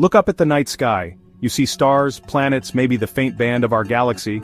Look up at the night sky. You see stars, planets, maybe the faint band of our galaxy.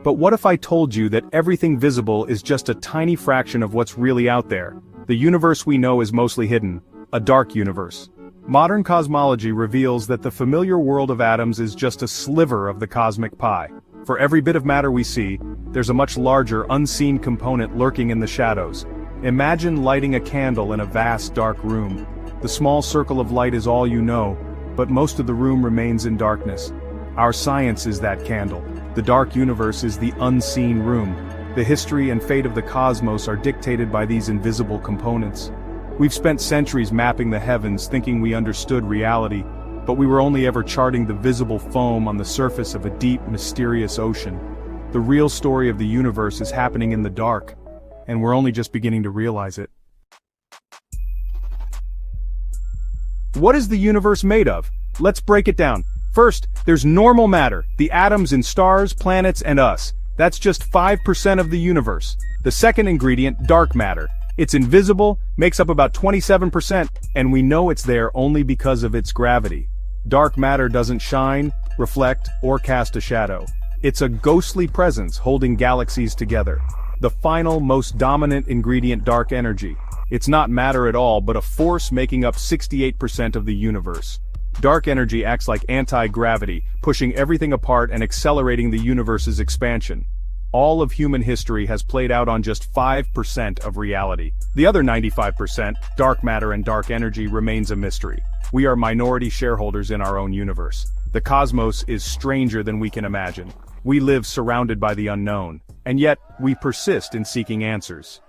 But what if I told you that everything visible is just a tiny fraction of what's really out there? The universe we know is mostly hidden, a dark universe. Modern cosmology reveals that the familiar world of atoms is just a sliver of the cosmic pie. For every bit of matter we see, there's a much larger, unseen component lurking in the shadows. Imagine lighting a candle in a vast dark room. The small circle of light is all you know, but most of the room remains in darkness. Our science is that candle. The dark universe is the unseen room. The history and fate of the cosmos are dictated by these invisible components. We've spent centuries mapping the heavens thinking we understood reality, but we were only ever charting the visible foam on the surface of a deep, mysterious ocean. The real story of the universe is happening in the dark, and we're only just beginning to realize it. What is the universe made of? Let's break it down. First, there's normal matter, the atoms in stars, planets, and us. That's just 5% of the universe. The second ingredient, dark matter. It's invisible, makes up about 27%, and we know it's there only because of its gravity. Dark matter doesn't shine, reflect, or cast a shadow. It's a ghostly presence holding galaxies together. The final, most dominant ingredient, dark energy. It's not matter at all, but a force making up 68% of the universe. Dark energy acts like anti-gravity, pushing everything apart and accelerating the universe's expansion. All of human history has played out on just 5% of reality. The other 95%, dark matter and dark energy, remains a mystery. We are minority shareholders in our own universe. The cosmos is stranger than we can imagine. We live surrounded by the unknown, and yet we persist in seeking answers.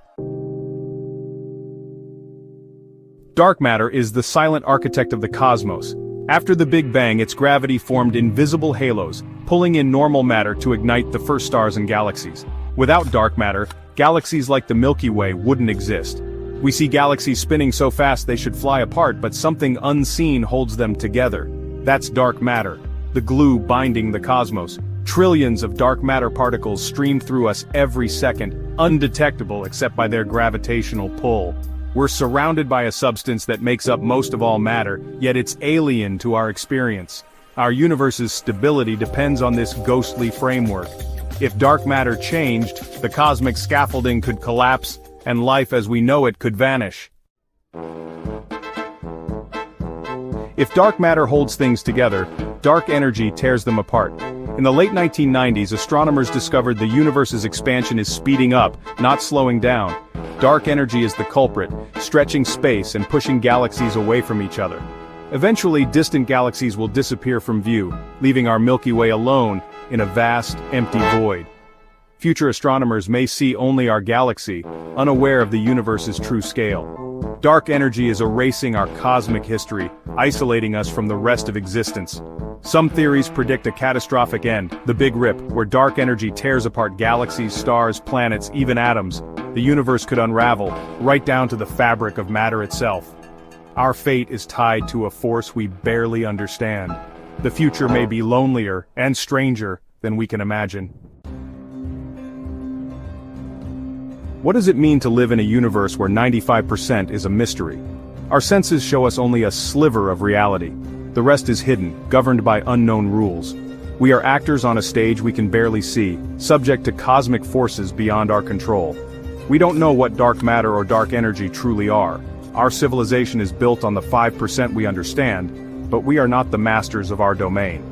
Dark matter is the silent architect of the cosmos. After the Big Bang, its gravity formed invisible halos, pulling in normal matter to ignite the first stars and galaxies. Without dark matter, galaxies like the Milky Way wouldn't exist. We see galaxies spinning so fast they should fly apart, but something unseen holds them together. That's dark matter, the glue binding the cosmos. Trillions of dark matter particles stream through us every second, undetectable except by their gravitational pull. We're surrounded by a substance that makes up most of all matter, yet it's alien to our experience. Our universe's stability depends on this ghostly framework. If dark matter changed, the cosmic scaffolding could collapse, and life as we know it could vanish. If dark matter holds things together, dark energy tears them apart. In the late 1990s, astronomers discovered the universe's expansion is speeding up, not slowing down. Dark energy is the culprit, stretching space and pushing galaxies away from each other. Eventually, distant galaxies will disappear from view, leaving our Milky Way alone in a vast, empty void. Future astronomers may see only our galaxy, unaware of the universe's true scale. Dark energy is erasing our cosmic history, isolating us from the rest of existence. Some theories predict a catastrophic end, the Big Rip, where dark energy tears apart galaxies, stars, planets, even atoms. The universe could unravel, right down to the fabric of matter itself. Our fate is tied to a force we barely understand. The future may be lonelier and stranger than we can imagine. What does it mean to live in a universe where 95% is a mystery? Our senses show us only a sliver of reality. The rest is hidden, governed by unknown rules. We are actors on a stage we can barely see, subject to cosmic forces beyond our control. We don't know what dark matter or dark energy truly are. Our civilization is built on the 5% we understand, but we are not the masters of our domain.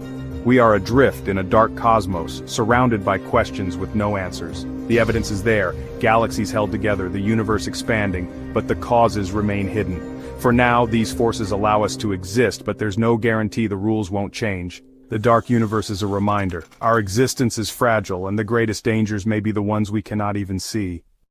We are adrift in a dark cosmos, surrounded by questions with no answers. The evidence is there, galaxies held together, the universe expanding, but the causes remain hidden. For now, these forces allow us to exist, but there's no guarantee the rules won't change. The dark universe is a reminder. Our existence is fragile, and the greatest dangers may be the ones we cannot even see.